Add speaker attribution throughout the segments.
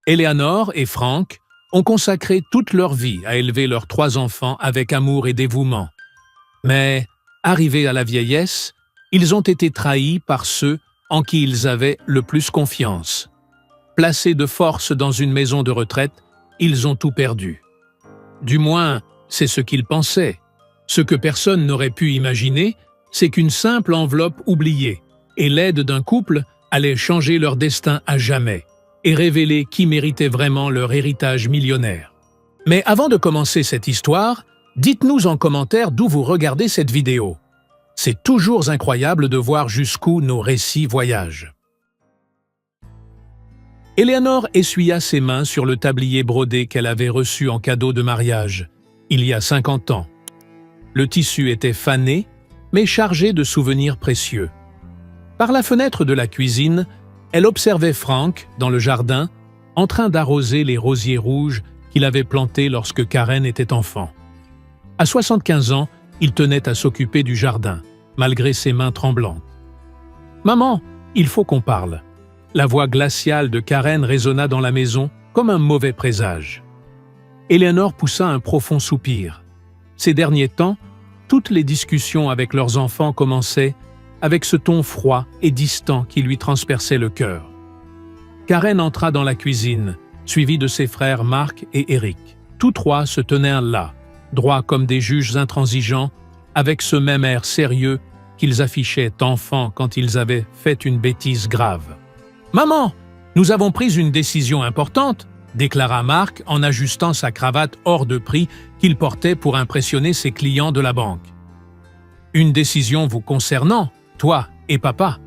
Speaker 1: Éléanore et Frank ont consacré toute leur vie à élever leurs 3 enfants avec amour et dévouement. Mais, arrivés à la vieillesse, ils ont été trahis par ceux en qui ils avaient le plus confiance. Placés de force dans une maison de retraite, ils ont tout perdu. Du moins, c'est ce qu'ils pensaient. Ce que personne n'aurait pu imaginer, c'est qu'une simple enveloppe oubliée et l'aide d'un couple allait changer leur destin à jamais et révéler qui méritait vraiment leur héritage millionnaire. Mais avant de commencer cette histoire, dites-nous en commentaire d'où vous regardez cette vidéo. C'est toujours incroyable de voir jusqu'où nos récits voyagent. Éléanore essuya ses mains sur le tablier brodé qu'elle avait reçu en cadeau de mariage, il y a 50 ans. Le tissu était fané, mais chargé de souvenirs précieux. Par la fenêtre de la cuisine, elle observait Frank, dans le jardin, en train d'arroser les rosiers rouges qu'il avait plantés lorsque Karen était enfant. À 75 ans, il tenait à s'occuper du jardin, malgré ses mains tremblantes. « Maman, il faut qu'on parle. » La voix glaciale de Karen résonna dans la maison comme un mauvais présage. Éléanore poussa un profond soupir. Ces derniers temps, toutes les discussions avec leurs enfants commençaient avec ce ton froid et distant qui lui transperçait le cœur. Karen entra dans la cuisine, suivie de ses frères Mark et Eric. Tous 3 se tenaient là, droits comme des juges intransigeants, avec ce même air sérieux qu'ils affichaient enfants quand ils avaient fait une bêtise grave. « Maman, nous avons pris une décision importante », déclara Mark en ajustant sa cravate hors de prix qu'il portait pour impressionner ses clients de la banque. « Une décision vous concernant, toi et papa. »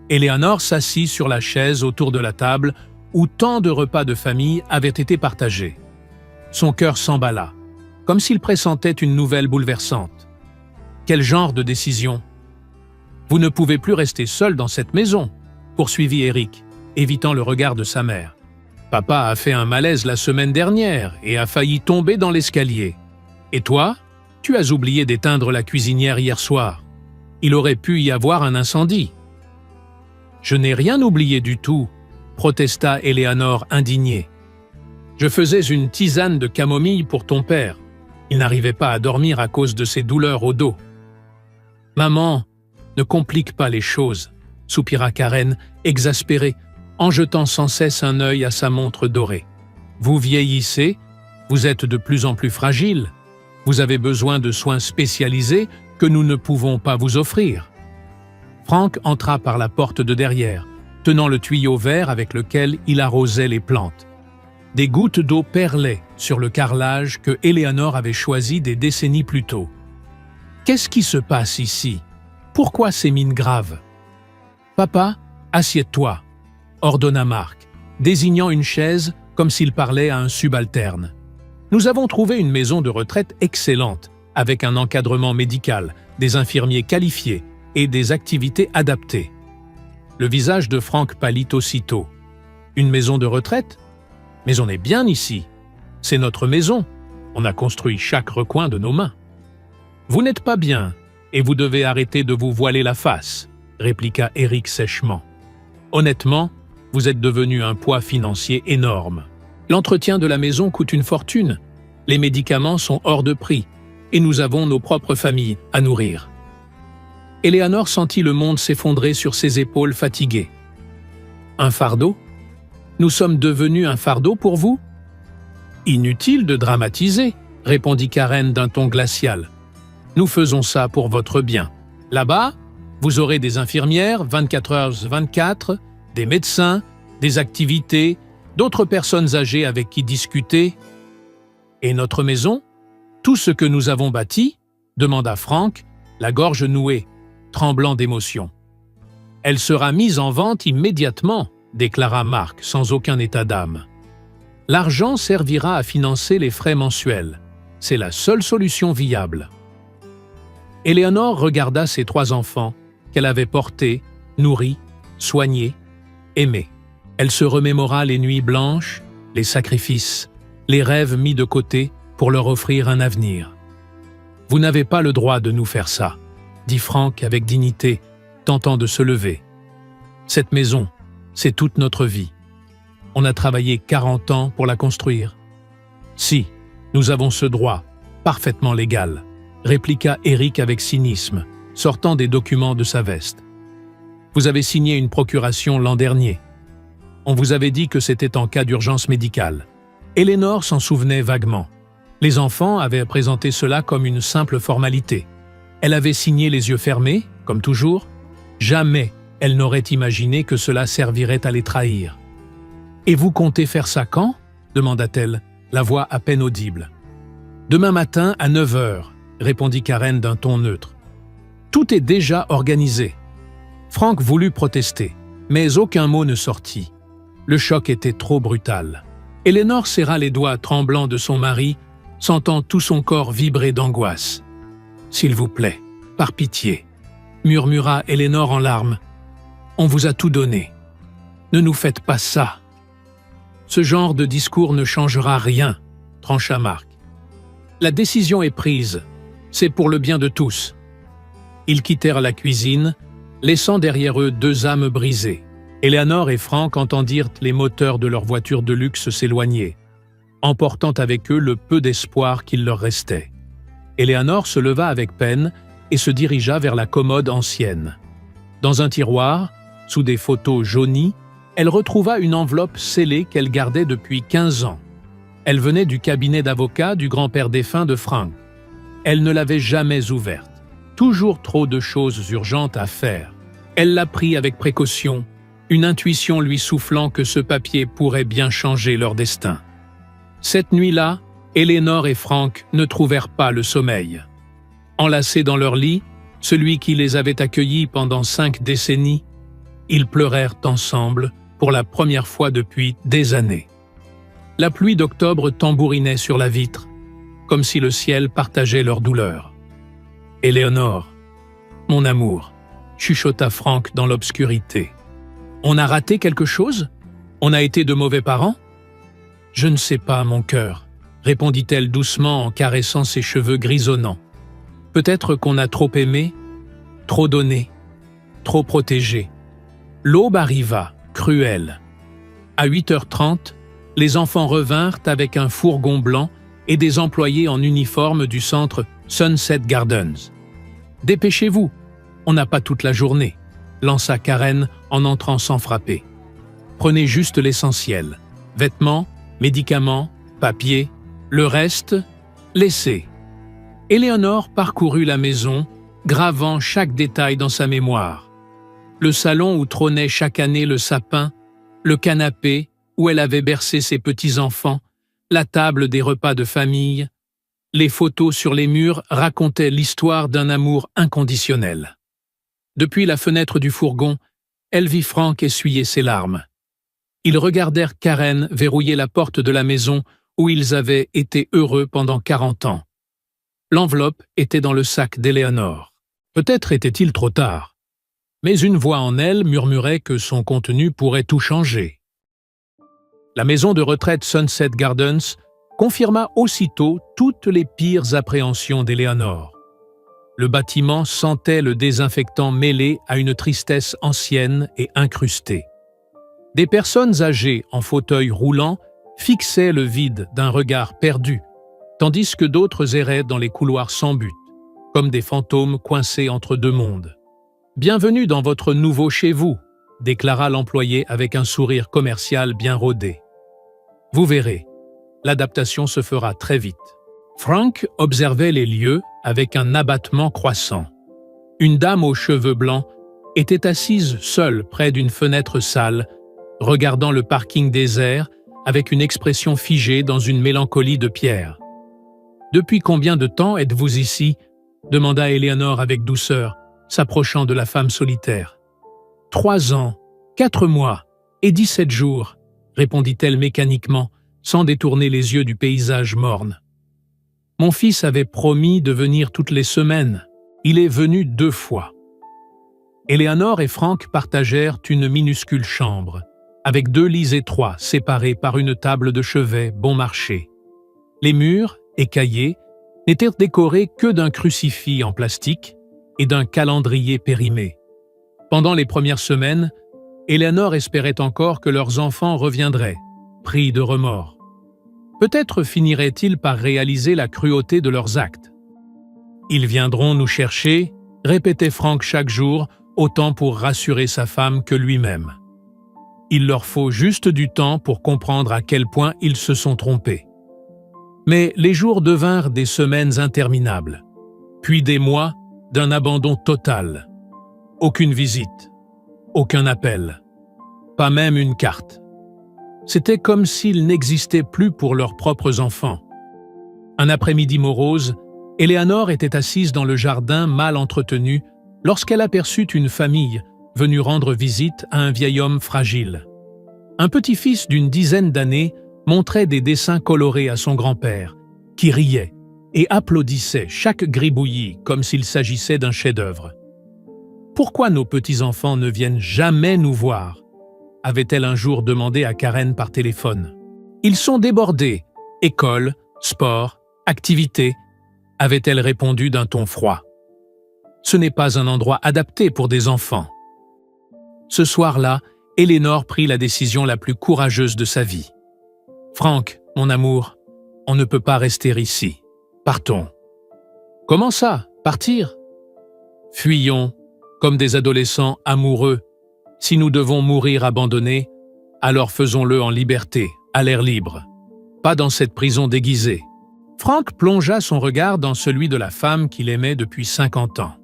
Speaker 1: Éléanore s'assit sur la chaise autour de la table où tant de repas de famille avaient été partagés. Son cœur s'emballa, comme s'il pressentait une nouvelle bouleversante. « Quel genre de décision ? » « Vous ne pouvez plus rester seul dans cette maison, » poursuivit Eric, évitant le regard de sa mère. « Papa a fait un malaise la semaine dernière et a failli tomber dans l'escalier. Et toi, tu as oublié d'éteindre la cuisinière hier soir. Il aurait pu y avoir un incendie. »« Je n'ai rien oublié du tout, » protesta Éléanore indignée. « Je faisais une tisane de camomille pour ton père. Il n'arrivait pas à dormir à cause de ses douleurs au dos. »« Maman, ne complique pas les choses, » soupira Karen, exaspérée, en jetant sans cesse un œil à sa montre dorée. « Vous vieillissez, vous êtes de plus en plus fragile. Vous avez besoin de soins spécialisés que nous ne pouvons pas vous offrir. » Frank entra par la porte de derrière, tenant le tuyau vert avec lequel il arrosait les plantes. Des gouttes d'eau perlaient sur le carrelage que Éléanore avait choisi des décennies plus tôt. « Qu'est-ce qui se passe ici ? Pourquoi ces mines graves ? »« Papa, assieds-toi, » ordonna Mark, désignant une chaise comme s'il parlait à un subalterne. « Nous avons trouvé une maison de retraite excellente, avec un encadrement médical, des infirmiers qualifiés et des activités adaptées. » Le visage de Frank pâlit aussitôt. « Une maison de retraite ? Mais on est bien ici. C'est notre maison. On a construit chaque recoin de nos mains. »« Vous n'êtes pas bien, et vous devez arrêter de vous voiler la face, » répliqua Eric sèchement. « Honnêtement, vous êtes devenu un poids financier énorme. L'entretien de la maison coûte une fortune, les médicaments sont hors de prix, et nous avons nos propres familles à nourrir. » Éléanore sentit le monde s'effondrer sur ses épaules fatiguées. « Un fardeau ? Nous sommes devenus un fardeau pour vous ? » « Inutile de dramatiser, » répondit Karen d'un ton glacial. « Nous faisons ça pour votre bien. Là-bas, vous aurez des infirmières 24h/24, des médecins, des activités, d'autres personnes âgées avec qui discuter. »« Et notre maison ? Tout ce que nous avons bâti ?» demanda Frank, la gorge nouée, tremblant d'émotion. « Elle sera mise en vente immédiatement, » déclara Mark sans aucun état d'âme. « L'argent servira à financer les frais mensuels. C'est la seule solution viable. » Éléanore regarda ses 3 enfants qu'elle avait portés, nourris, soignés, aimés. Elle se remémora les nuits blanches, les sacrifices, les rêves mis de côté pour leur offrir un avenir. « Vous n'avez pas le droit de nous faire ça, » dit Frank avec dignité, tentant de se lever. « Cette maison, c'est toute notre vie. On a travaillé 40 ans pour la construire. Si, nous avons ce droit, parfaitement légal, répliqua Eric avec cynisme, sortant des documents de sa veste. Vous avez signé une procuration l'an dernier. On vous avait dit que c'était en cas d'urgence médicale. Eleanor s'en souvenait vaguement. Les enfants avaient présenté cela comme une simple formalité. Elle avait signé les yeux fermés, comme toujours. Jamais elle n'aurait imaginé que cela servirait à les trahir. « Et vous comptez faire ça quand ?» demanda-t-elle, la voix à peine audible. « Demain matin à 9 heures, répondit Karen d'un ton neutre. « Tout est déjà organisé. » Frank voulut protester, mais aucun mot ne sortit. Le choc était trop brutal. Eleanor serra les doigts tremblants de son mari, sentant tout son corps vibrer d'angoisse. « S'il vous plaît, par pitié, » murmura Eleanor en larmes. « On vous a tout donné. Ne nous faites pas ça. » Ce genre de discours ne changera rien, trancha Mark. La décision est prise. C'est pour le bien de tous. Ils quittèrent la cuisine, laissant derrière eux deux âmes brisées. Eleanor et Frank entendirent les moteurs de leur voiture de luxe s'éloigner, emportant avec eux le peu d'espoir qu'il leur restait. Eleanor se leva avec peine et se dirigea vers la commode ancienne. Dans un tiroir, sous des photos jaunies, elle retrouva une enveloppe scellée qu'elle gardait depuis 15 ans. Elle venait du cabinet d'avocat du grand-père défunt de Frank. Elle ne l'avait jamais ouverte. Toujours trop de choses urgentes à faire. Elle la prit avec précaution, une intuition lui soufflant que ce papier pourrait bien changer leur destin. Cette nuit-là, Eleanor et Frank ne trouvèrent pas le sommeil. Enlacés dans leur lit, celui qui les avait accueillis pendant 5 décennies, ils pleurèrent ensemble pour la première fois depuis des années. La pluie d'octobre tambourinait sur la vitre, comme si le ciel partageait leur douleur. « Eleanor, mon amour », chuchota Frank dans l'obscurité. « On a raté quelque chose? On a été de mauvais parents ?»« Je ne sais pas, mon cœur », répondit-elle doucement en caressant ses cheveux grisonnants. « Peut-être qu'on a trop aimé, trop donné, trop protégé. » L'aube arriva, cruelle. À 8h30, les enfants revinrent avec un fourgon blanc et des employés en uniforme du centre Sunset Gardens. « Dépêchez-vous, on n'a pas toute la journée », lança Karen en entrant sans frapper. « Prenez juste l'essentiel, vêtements, médicaments, papiers, le reste, laissez. » Eleanor parcourut la maison, gravant chaque détail dans sa mémoire. Le salon où trônait chaque année le sapin, le canapé où elle avait bercé ses petits-enfants, la table des repas de famille. Les photos sur les murs racontaient l'histoire d'un amour inconditionnel. Depuis la fenêtre du fourgon, elle vit Frank essuyer ses larmes. Ils regardèrent Karen verrouiller la porte de la maison où ils avaient été heureux pendant 40 ans. L'enveloppe était dans le sac d'Eleanor. Peut-être était-il trop tard. Mais une voix en elle murmurait que son contenu pourrait tout changer. La maison de retraite Sunset Gardens confirma aussitôt toutes les pires appréhensions d'Eleanor. Le bâtiment sentait le désinfectant mêlé à une tristesse ancienne et incrustée. Des personnes âgées en fauteuil roulant fixaient le vide d'un regard perdu, tandis que d'autres erraient dans les couloirs sans but, comme des fantômes coincés entre deux mondes. « Bienvenue dans votre nouveau chez vous », déclara l'employé avec un sourire commercial bien rodé. « Vous verrez, l'adaptation se fera très vite. » Frank observait les lieux avec un abattement croissant. Une dame aux cheveux blancs était assise seule près d'une fenêtre sale, regardant le parking désert avec une expression figée dans une mélancolie de pierre. « Depuis combien de temps êtes-vous ici ?» demanda Eleanor avec douceur, s'approchant de la femme solitaire. « 3 ans, 4 mois et 17 jours, répondit-elle mécaniquement, sans détourner les yeux du paysage morne. Mon fils avait promis de venir toutes les semaines. Il est venu 2 fois. Eleanor et Frank partagèrent une minuscule chambre, avec 2 lits étroits séparés par une table de chevet bon marché. Les murs, écaillés, n'étaient décorés que d'un crucifix en plastique et d'un calendrier périmé. Pendant les premières semaines, Éléanore espérait encore que leurs enfants reviendraient, pris de remords. Peut-être finiraient-ils par réaliser la cruauté de leurs actes. « Ils viendront nous chercher », répétait Frank chaque jour, autant pour rassurer sa femme que lui-même. Il leur faut juste du temps pour comprendre à quel point ils se sont trompés. Mais les jours devinrent des semaines interminables, puis des mois d'un abandon total. Aucune visite, aucun appel, pas même une carte. C'était comme s'ils n'existaient plus pour leurs propres enfants. Un après-midi morose, Éléanore était assise dans le jardin mal entretenu lorsqu'elle aperçut une famille venue rendre visite à un vieil homme fragile. Un petit-fils d'une dizaine d'années montrait des dessins colorés à son grand-père, qui riait et applaudissait chaque gribouillis comme s'il s'agissait d'un chef-d'œuvre. « Pourquoi nos petits-enfants ne viennent jamais nous voir ?» avait-elle un jour demandé à Karen par téléphone. « Ils sont débordés. École, sport, activités », avait-elle répondu d'un ton froid. « Ce n'est pas un endroit adapté pour des enfants. » Ce soir-là, Éléanore prit la décision la plus courageuse de sa vie. « Frank, mon amour, on ne peut pas rester ici. Partons. »« Comment ça, partir ?»« Fuyons, comme des adolescents amoureux. Si nous devons mourir abandonnés, alors faisons-le en liberté, à l'air libre. Pas dans cette prison déguisée. » Frank plongea son regard dans celui de la femme qu'il aimait depuis 50 ans.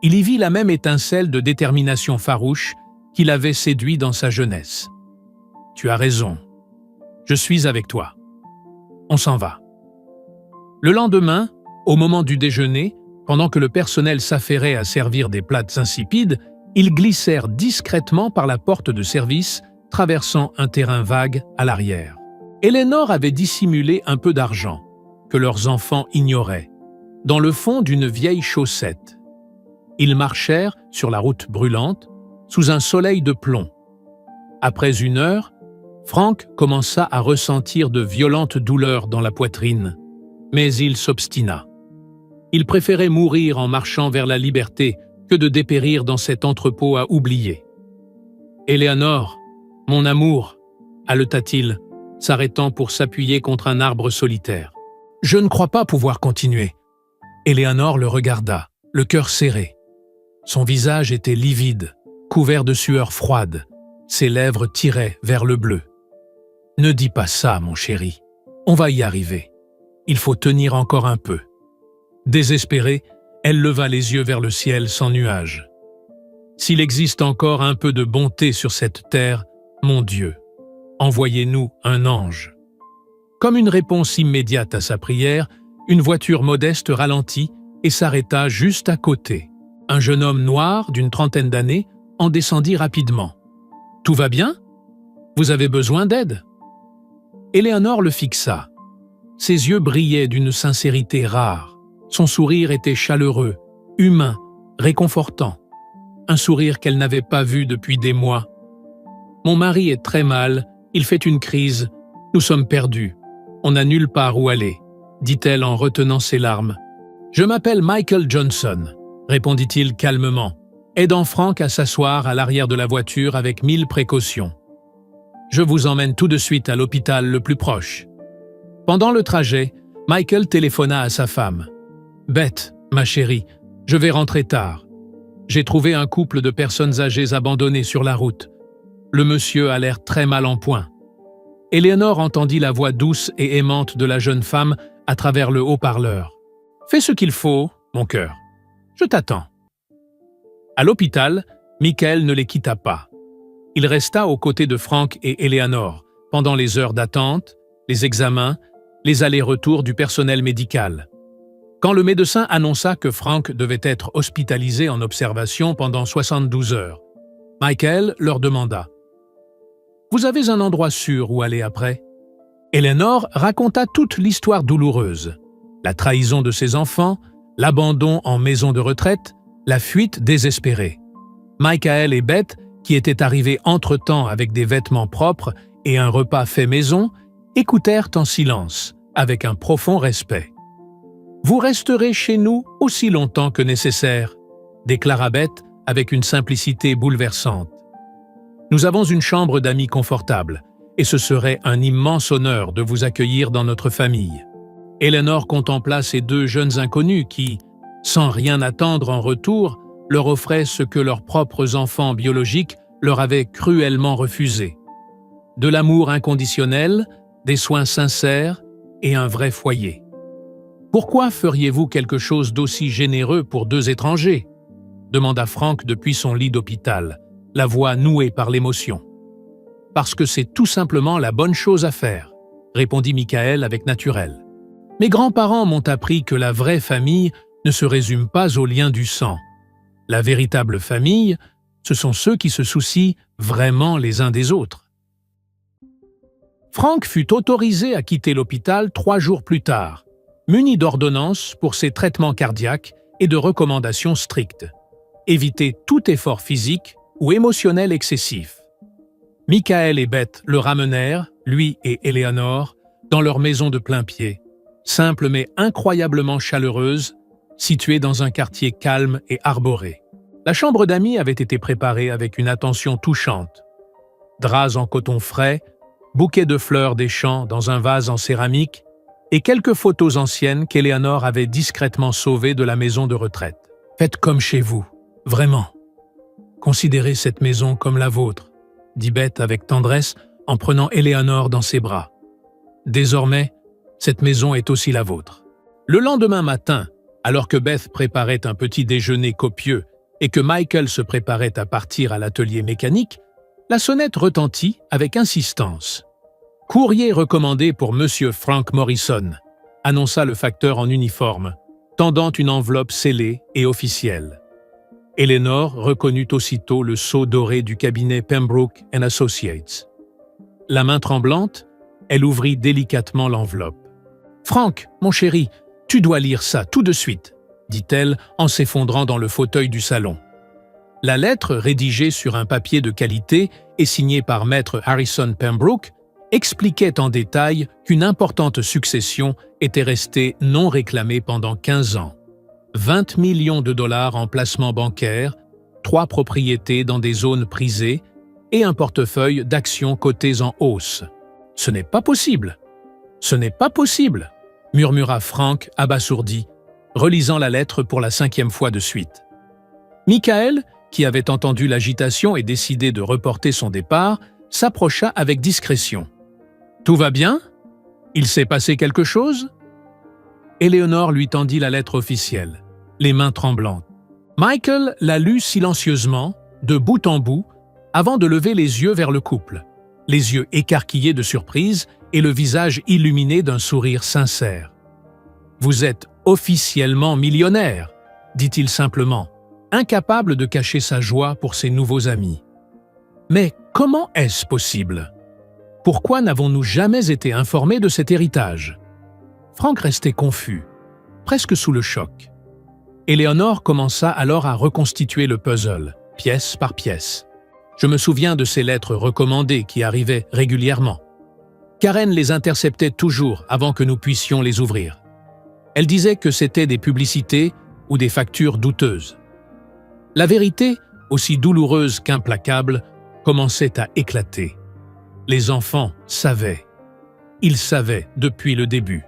Speaker 1: Il y vit la même étincelle de détermination farouche qui l'avait séduit dans sa jeunesse. « Tu as raison. Je suis avec toi. On s'en va. » Le lendemain, au moment du déjeuner, pendant que le personnel s'affairait à servir des plats insipides, ils glissèrent discrètement par la porte de service, traversant un terrain vague à l'arrière. Éléanore avait dissimulé un peu d'argent, que leurs enfants ignoraient, dans le fond d'une vieille chaussette. Ils marchèrent sur la route brûlante, sous un soleil de plomb. Après 1 heure, Frank commença à ressentir de violentes douleurs dans la poitrine, mais il s'obstina. Il préférait mourir en marchant vers la liberté que de dépérir dans cet entrepôt à oublier. « Éléanore, mon amour » haleta-t-il, s'arrêtant pour s'appuyer contre un arbre solitaire. « Je ne crois pas pouvoir continuer. » Éléanore le regarda, le cœur serré. Son visage était livide, couvert de sueur froide. Ses lèvres tiraient vers le bleu. « Ne dis pas ça, mon chéri. On va y arriver. Il faut tenir encore un peu. » Désespérée, elle leva les yeux vers le ciel sans nuages. « S'il existe encore un peu de bonté sur cette terre, mon Dieu, envoyez-nous un ange. » Comme une réponse immédiate à sa prière, une voiture modeste ralentit et s'arrêta juste à côté. Un jeune homme noir d'une 30aine d'années en descendit rapidement. « Tout va bien? Vous avez besoin d'aide ?» Éléanore le fixa. Ses yeux brillaient d'une sincérité rare. Son sourire était chaleureux, humain, réconfortant. Un sourire qu'elle n'avait pas vu depuis des mois. « Mon mari est très mal, il fait une crise. Nous sommes perdus. On n'a nulle part où aller, » dit-elle en retenant ses larmes. « Je m'appelle Michael Johnson », répondit-il calmement, aidant Frank à s'asseoir à l'arrière de la voiture avec 1000 précautions. « Je vous emmène tout de suite à l'hôpital le plus proche. » Pendant le trajet, Michael téléphona à sa femme. « Beth, ma chérie, je vais rentrer tard. J'ai trouvé un couple de personnes âgées abandonnées sur la route. Le monsieur a l'air très mal en point. » Éléanore entendit la voix douce et aimante de la jeune femme à travers le haut-parleur. « Fais ce qu'il faut, mon cœur. Je t'attends. » À l'hôpital, Michael ne les quitta pas. Il resta aux côtés de Frank et Éléanore pendant les heures d'attente, les examens, les allers-retours du personnel médical. Quand le médecin annonça que Frank devait être hospitalisé en observation pendant 72 heures, Michael leur demanda « Vous avez un endroit sûr où aller après ?» Éléanore raconta toute l'histoire douloureuse, la trahison de ses enfants, l'abandon en maison de retraite, la fuite désespérée. Michael et Beth, qui étaient arrivés entre-temps avec des vêtements propres et un repas fait maison, écoutèrent en silence, avec un profond respect. « Vous resterez chez nous aussi longtemps que nécessaire, » déclara Beth avec une simplicité bouleversante. Nous avons une chambre d'amis confortable, et ce serait un immense honneur de vous accueillir dans notre famille. » Eleanor contempla ces deux jeunes inconnus qui, sans rien attendre en retour, leur offraient ce que leurs propres enfants biologiques leur avaient cruellement refusé. De l'amour inconditionnel, des soins sincères et un vrai foyer. « Pourquoi feriez-vous quelque chose d'aussi généreux pour deux étrangers ?» demanda Frank depuis son lit d'hôpital, la voix nouée par l'émotion. « Parce que c'est tout simplement la bonne chose à faire, » répondit Michael avec naturel. « Mes grands-parents m'ont appris que la vraie famille ne se résume pas aux liens du sang. La véritable famille, ce sont ceux qui se soucient vraiment les uns des autres. » Frank fut autorisé à quitter l'hôpital 3 jours plus tard, muni d'ordonnances pour ses traitements cardiaques et de recommandations strictes. Éviter tout effort physique ou émotionnel excessif. Michael et Beth le ramenèrent, lui et Eleanor, dans leur maison de plain-pied, simple mais incroyablement chaleureuse, située dans un quartier calme et arboré. La chambre d'amis avait été préparée avec une attention touchante. Draps en coton frais, bouquets de fleurs des champs dans un vase en céramique et quelques photos anciennes qu'Eleanor avait discrètement sauvées de la maison de retraite. « Faites comme chez vous, vraiment. Considérez cette maison comme la vôtre, » dit Beth avec tendresse en prenant Eleanor dans ses bras. « Désormais, cette maison est aussi la vôtre. » Le lendemain matin, alors que Beth préparait un petit déjeuner copieux et que Michael se préparait à partir à l'atelier mécanique, la sonnette retentit avec insistance. « Courrier recommandé pour Monsieur Frank Morrison », annonça le facteur en uniforme, tendant une enveloppe scellée et officielle. Eleanor reconnut aussitôt le sceau doré du cabinet Pembroke & Associates. La main tremblante, elle ouvrit délicatement l'enveloppe. « Frank, mon chéri, tu dois lire ça tout de suite », dit-elle en s'effondrant dans le fauteuil du salon. La lettre, rédigée sur un papier de qualité et signée par maître Harrison Pembroke, expliquait en détail qu'une importante succession était restée non réclamée pendant 15 ans. 20 millions de dollars en placements bancaires, 3 propriétés dans des zones prisées et un portefeuille d'actions cotées en hausse. « Ce n'est pas possible! Ce n'est pas possible !» murmura Frank abasourdi, relisant la lettre pour la 5e fois de suite. Michael, qui avait entendu l'agitation et décidé de reporter son départ, s'approcha avec discrétion. « Tout va bien? Il s'est passé quelque chose ?» Eleanor lui tendit la lettre officielle, les mains tremblantes. Michael la lut silencieusement, de bout en bout, avant de lever les yeux vers le couple, les yeux écarquillés de surprise et le visage illuminé d'un sourire sincère. « Vous êtes officiellement millionnaire, » dit-il simplement, incapable de cacher sa joie pour ses nouveaux amis. Mais comment est-ce possible? Pourquoi n'avons-nous jamais été informés de cet héritage? Frank restait confus, presque sous le choc. Eleanor commença alors à reconstituer le puzzle, pièce par pièce. Je me souviens de ces lettres recommandées qui arrivaient régulièrement. Karen les interceptait toujours avant que nous puissions les ouvrir. Elle disait que c'étaient des publicités ou des factures douteuses. La vérité, aussi douloureuse qu'implacable, commençait à éclater. Les enfants savaient. Ils savaient depuis le début.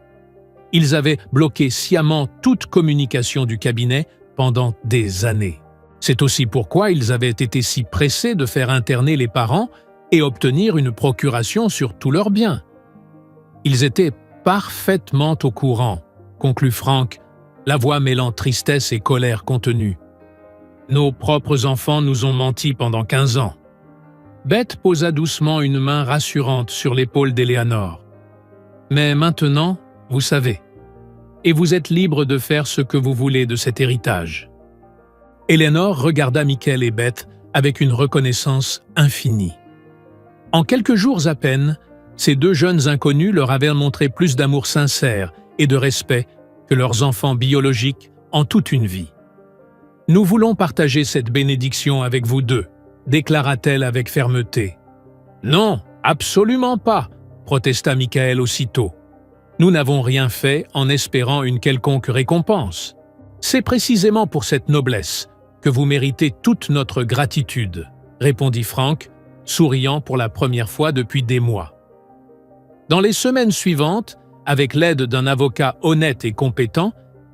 Speaker 1: Ils avaient bloqué sciemment toute communication du cabinet pendant des années. C'est aussi pourquoi ils avaient été si pressés de faire interner les parents et obtenir une procuration sur tous leurs biens. Ils étaient parfaitement au courant, conclut Frank, la voix mêlant tristesse et colère contenue. Nos propres enfants nous ont menti pendant 15 ans. Beth posa doucement une main rassurante sur l'épaule d'Eleanor. Mais maintenant, vous savez, et vous êtes libre de faire ce que vous voulez de cet héritage. Eleanor regarda Michael et Beth avec une reconnaissance infinie. En quelques jours à peine, ces deux jeunes inconnus leur avaient montré plus d'amour sincère et de respect que leurs enfants biologiques en toute une vie. « Nous voulons partager cette bénédiction avec vous deux », déclara-t-elle avec fermeté. « Non, absolument pas », protesta Michael aussitôt. « Nous n'avons rien fait en espérant une quelconque récompense. C'est précisément pour cette noblesse que vous méritez toute notre gratitude, » répondit Frank, souriant pour la première fois depuis des mois. Dans les semaines suivantes, avec l'aide d'un avocat honnête et compétent,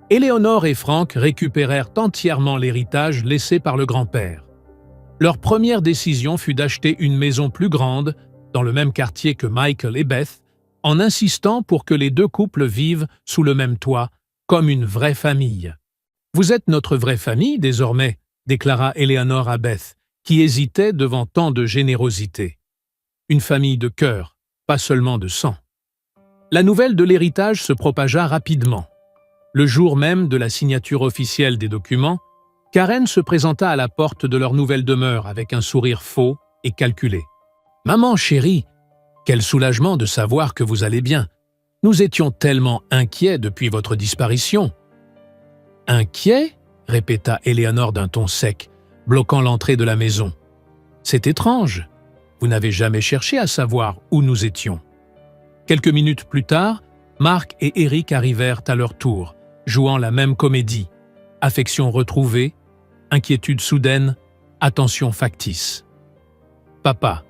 Speaker 1: Éléonore et Frank récupérèrent entièrement l'héritage laissé par le grand-père. Leur première décision fut d'acheter une maison plus grande, dans le même quartier que Michael et Beth, en insistant pour que les deux couples vivent sous le même toit, comme une vraie famille. « Vous êtes notre vraie famille désormais », déclara Éléonore à Beth, qui hésitait devant tant de générosité. Une famille de cœur, pas seulement de sang. La nouvelle de l'héritage se propagea rapidement. Le jour même de la signature officielle des documents, Karen se présenta à la porte de leur nouvelle demeure avec un sourire faux et calculé. « Maman chérie, quel soulagement de savoir que vous allez bien. Nous étions tellement inquiets depuis votre disparition. »« Inquiets ?» répéta Éléonore d'un ton sec, bloquant l'entrée de la maison. « C'est étrange. Vous n'avez jamais cherché à savoir où nous étions. » Quelques minutes plus tard, Marc et Eric arrivèrent à leur tour, jouant la même comédie. Affection retrouvée, inquiétude soudaine, attention factice. « Papa,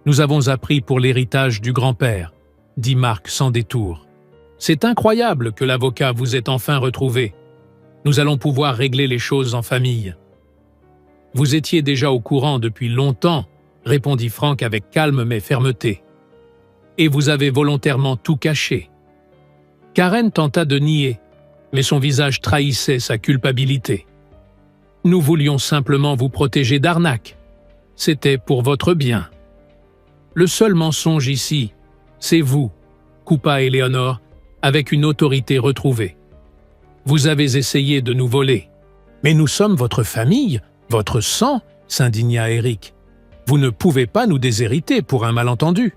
Speaker 1: nous avons appris pour l'héritage du grand-père, » dit Marc sans détour. « C'est incroyable que l'avocat vous ait enfin retrouvé. Nous allons pouvoir régler les choses en famille. »« Vous étiez déjà au courant depuis longtemps, » répondit Frank avec calme mais fermeté. « Et vous avez volontairement tout caché. » Karen tenta de nier, mais son visage trahissait sa culpabilité. « Nous voulions simplement vous protéger d'arnaques. C'était pour votre bien. » Le seul mensonge ici, c'est vous, coupa Éléonore, avec une autorité retrouvée. Vous avez essayé de nous voler. Mais nous sommes votre famille, votre sang, s'indigna Eric. Vous ne pouvez pas nous déshériter pour un malentendu.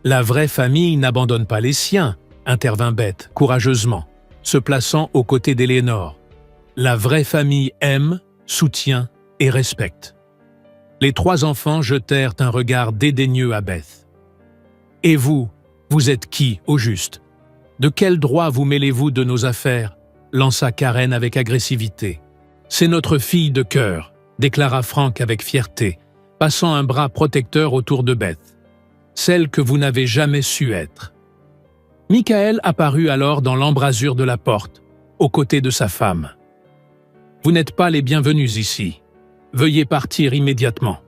Speaker 1: La vraie famille n'abandonne pas les siens, intervint Beth courageusement, se plaçant aux côtés d'Éléonore. La vraie famille aime, soutient et respecte. Les trois enfants jetèrent un regard dédaigneux à Beth. « Et vous, vous êtes qui, au juste? De quel droit vous mêlez-vous de nos affaires ?» lança Karen avec agressivité. « C'est notre fille de cœur, » déclara Frank avec fierté, passant un bras protecteur autour de Beth. « Celle que vous n'avez jamais su être. » Michael apparut alors dans l'embrasure de la porte, aux côtés de sa femme. « Vous n'êtes pas les bienvenus ici. Veuillez partir immédiatement. »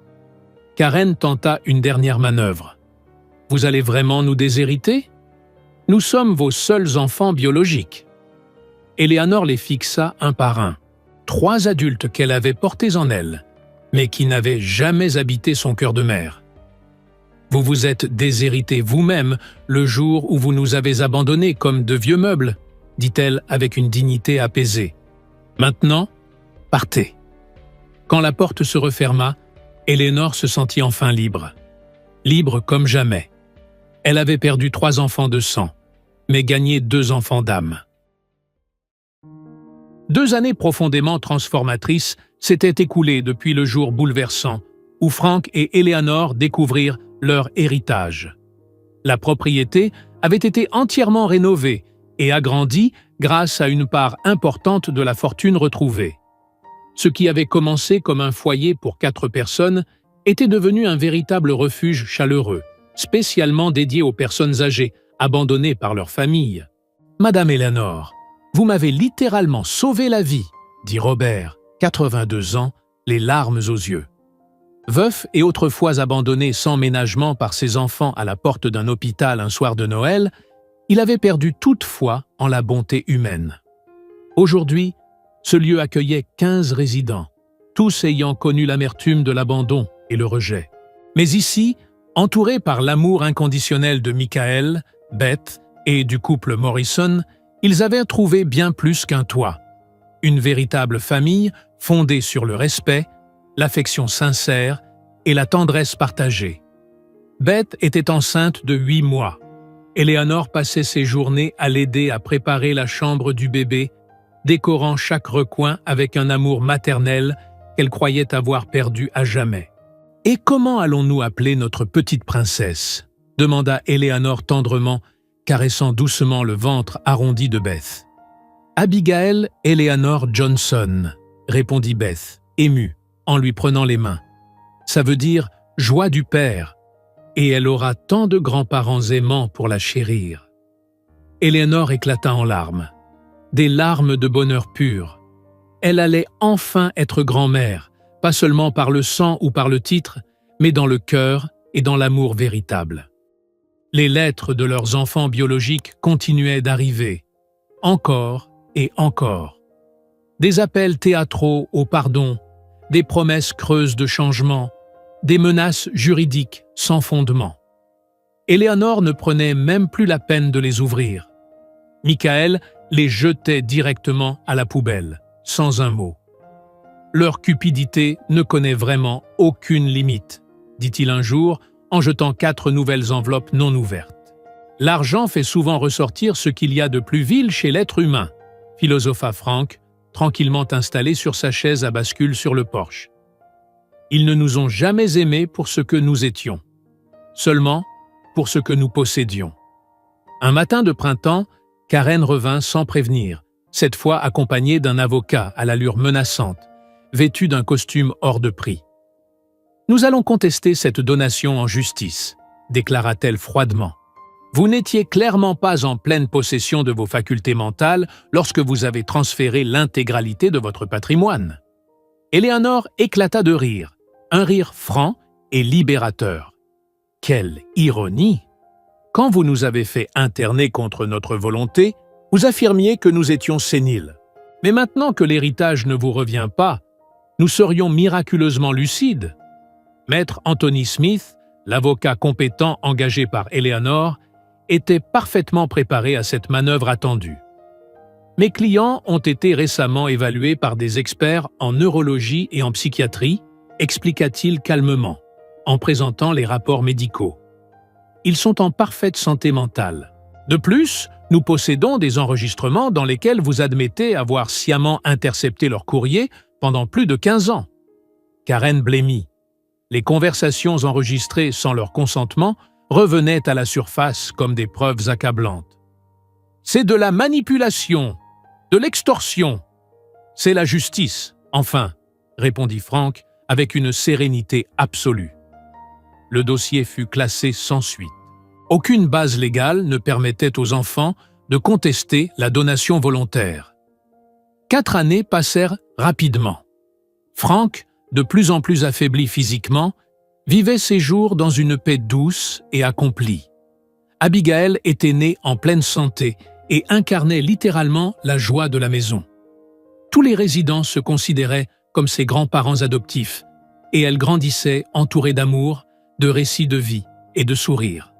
Speaker 1: Karen tenta une dernière manœuvre. « Vous allez vraiment nous déshériter? Nous sommes vos seuls enfants biologiques. » Éléonore les fixa un par un. Trois adultes qu'elle avait portés en elle, mais qui n'avaient jamais habité son cœur de mère. « Vous vous êtes déshérité vous-même le jour où vous nous avez abandonnés comme de vieux meubles, » dit-elle avec une dignité apaisée. « Maintenant, partez. » Quand la porte se referma, Éléonore se sentit enfin libre. Libre comme jamais. Elle avait perdu 3 enfants de sang, mais gagné 2 enfants d'âme. 2 années profondément transformatrices s'étaient écoulées depuis le jour bouleversant où Frank et Éléonore découvrirent leur héritage. La propriété avait été entièrement rénovée et agrandie grâce à une part importante de la fortune retrouvée. Ce qui avait commencé comme un foyer pour 4 personnes était devenu un véritable refuge chaleureux, spécialement dédié aux personnes âgées, abandonnées par leur famille. « Madame Éléonore, vous m'avez littéralement sauvé la vie, » dit Robert, 82 ans, les larmes aux yeux. Veuf et autrefois abandonné sans ménagement par ses enfants à la porte d'un hôpital un soir de Noël, il avait perdu toute foi en la bonté humaine. Aujourd'hui, ce lieu accueillait 15 résidents, tous ayant connu l'amertume de l'abandon et le rejet. Mais ici, entourés par l'amour inconditionnel de Michael, Beth et du couple Morrison, ils avaient trouvé bien plus qu'un toit. Une véritable famille fondée sur le respect, l'affection sincère et la tendresse partagée. Beth était enceinte de 8 mois. Éléonore passait ses journées à l'aider à préparer la chambre du bébé, décorant chaque recoin avec un amour maternel qu'elle croyait avoir perdu à jamais. « Et comment allons-nous appeler notre petite princesse ?» demanda Éléonore tendrement, caressant doucement le ventre arrondi de Beth. « Abigail Eleanor Johnson » répondit Beth, émue, en lui prenant les mains. « Ça veut dire joie du père, et elle aura tant de grands-parents aimants pour la chérir. Éléonore éclata en larmes, des larmes de bonheur pur. Elle allait enfin être grand-mère, pas seulement par le sang ou par le titre, mais dans le cœur et dans l'amour véritable. Les lettres de leurs enfants biologiques continuaient d'arriver, encore et encore. Des appels théâtraux au pardon, des promesses creuses de changement, des menaces juridiques sans fondement. Éléonore ne prenait même plus la peine de les ouvrir. Michael les jetait directement à la poubelle, sans un mot. Leur cupidité ne connaît vraiment aucune limite, dit-il un jour en jetant 4 nouvelles enveloppes non ouvertes. L'argent fait souvent ressortir ce qu'il y a de plus vil chez l'être humain, philosopha Frank, tranquillement installé sur sa chaise à bascule sur le porche. Ils ne nous ont jamais aimés pour ce que nous étions, seulement pour ce que nous possédions. Un matin de printemps, Karen revint sans prévenir, cette fois accompagnée d'un avocat à l'allure menaçante, vêtu d'un costume hors de prix. « Nous allons contester cette donation en justice », déclara-t-elle froidement. « Vous n'étiez clairement pas en pleine possession de vos facultés mentales lorsque vous avez transféré l'intégralité de votre patrimoine. » Éléonore éclata de rire, un rire franc et libérateur. Quelle ironie! Quand vous nous avez fait interner contre notre volonté, vous affirmiez que nous étions séniles. Mais maintenant que l'héritage ne vous revient pas, nous serions miraculeusement lucides. Maître Anthony Smith, l'avocat compétent engagé par Éléonore, était parfaitement préparé à cette manœuvre attendue. Mes clients ont été récemment évalués par des experts en neurologie et en psychiatrie, expliqua-t-il calmement, en présentant les rapports médicaux. Ils sont en parfaite santé mentale. De plus, nous possédons des enregistrements dans lesquels vous admettez avoir sciemment intercepté leur courrier pendant plus de 15 ans. Karen blêmit. Les conversations enregistrées sans leur consentement revenaient à la surface comme des preuves accablantes. C'est de la manipulation, de l'extorsion. C'est la justice, enfin, répondit Frank avec une sérénité absolue. Le dossier fut classé sans suite. Aucune base légale ne permettait aux enfants de contester la donation volontaire. 4 années passèrent rapidement. Frank, de plus en plus affaibli physiquement, vivait ses jours dans une paix douce et accomplie. Abigail était née en pleine santé et incarnait littéralement la joie de la maison. Tous les résidents se considéraient comme ses grands-parents adoptifs, et elle grandissait entourée d'amour, de récits de vie et de sourires.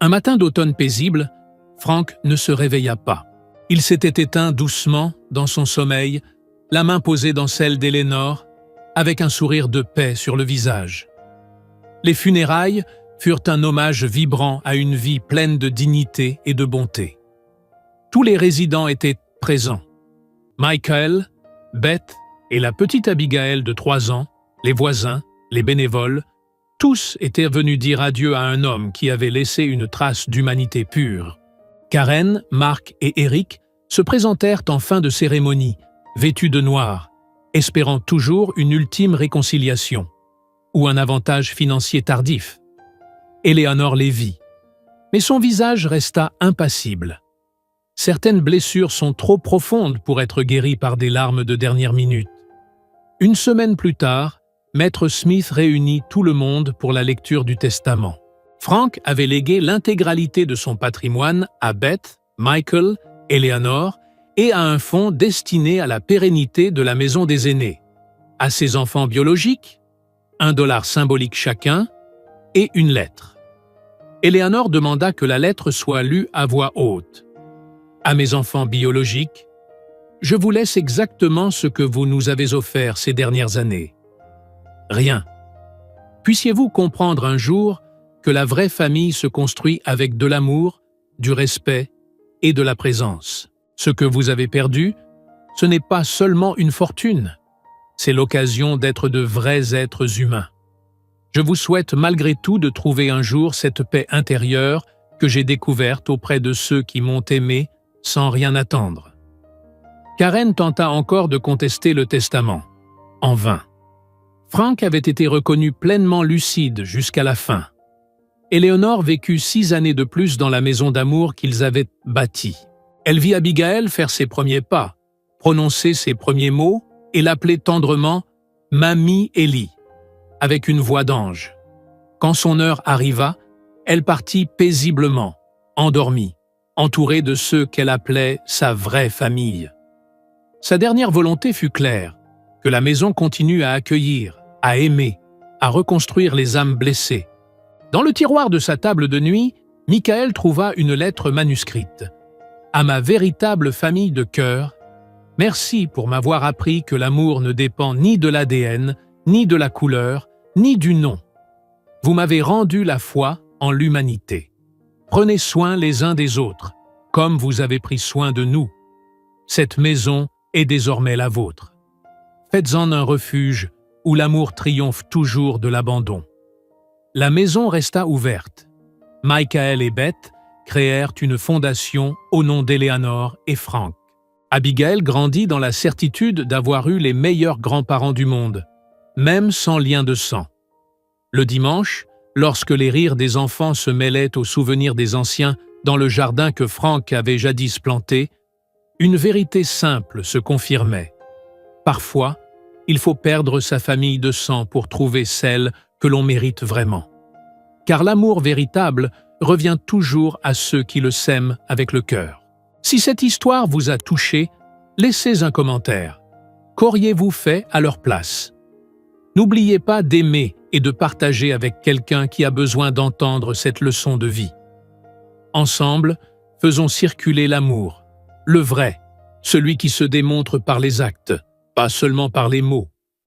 Speaker 1: Un matin d'automne paisible, Frank ne se réveilla pas. Il s'était éteint doucement dans son sommeil, la main posée dans celle d'Éléonore, avec un sourire de paix sur le visage. Les funérailles furent un hommage vibrant à une vie pleine de dignité et de bonté. Tous les résidents étaient présents. Michael, Beth et la petite Abigail de 3 ans, les voisins, les bénévoles, tous étaient venus dire adieu à un homme qui avait laissé une trace d'humanité pure. Karen, Mark et Eric se présentèrent en fin de cérémonie, vêtus de noir, espérant toujours une ultime réconciliation ou un avantage financier tardif. Éléonore les vit, mais son visage resta impassible. Certaines blessures sont trop profondes pour être guéries par des larmes de dernière minute. Une semaine plus tard, Maître Smith réunit tout le monde pour la lecture du testament. Frank avait légué l'intégralité de son patrimoine à Beth, Michael, Éléonore et à un fonds destiné à la pérennité de la maison des aînés, à ses enfants biologiques, $1 symbolique chacun et une lettre. Éléonore demanda que la lettre soit lue à voix haute. « À mes enfants biologiques, je vous laisse exactement ce que vous nous avez offert ces dernières années. Rien. Puissiez-vous comprendre un jour que la vraie famille se construit avec de l'amour, du respect et de la présence. Ce que vous avez perdu, ce n'est pas seulement une fortune, c'est l'occasion d'être de vrais êtres humains. Je vous souhaite malgré tout de trouver un jour cette paix intérieure que j'ai découverte auprès de ceux qui m'ont aimé sans rien attendre. » Karen tenta encore de contester le testament. En vain. Frank avait été reconnu pleinement lucide jusqu'à la fin. Éléonore vécut 6 années de plus dans la maison d'amour qu'ils avaient bâtie. Elle vit Abigail faire ses premiers pas, prononcer ses premiers mots et l'appeler tendrement « Mamie Ellie » avec une voix d'ange. Quand son heure arriva, elle partit paisiblement, endormie, entourée de ceux qu'elle appelait sa vraie famille. Sa dernière volonté fut claire, que la maison continue à accueillir, à aimer, à reconstruire les âmes blessées. Dans le tiroir de sa table de nuit, Michael trouva une lettre manuscrite. « À ma véritable famille de cœur, merci pour m'avoir appris que l'amour ne dépend ni de l'ADN, ni de la couleur, ni du nom. Vous m'avez rendu la foi en l'humanité. Prenez soin les uns des autres, comme vous avez pris soin de nous. Cette maison est désormais la vôtre. Faites-en un refuge où l'amour triomphe toujours de l'abandon. » La maison resta ouverte. Michael et Beth créèrent une fondation au nom d'Éléonore et Frank. Abigail grandit dans la certitude d'avoir eu les meilleurs grands-parents du monde, même sans lien de sang. Le dimanche, lorsque les rires des enfants se mêlaient aux souvenirs des anciens dans le jardin que Frank avait jadis planté, une vérité simple se confirmait. Parfois, il faut perdre sa famille de sang pour trouver celle que l'on mérite vraiment. Car l'amour véritable revient toujours à ceux qui le sèment avec le cœur. Si cette histoire vous a touché, laissez un commentaire. Qu'auriez-vous fait à leur place? N'oubliez pas d'aimer et de partager avec quelqu'un qui a besoin d'entendre cette leçon de vie. Ensemble, faisons circuler l'amour, le vrai, celui qui se démontre par les actes, pas seulement par les mots.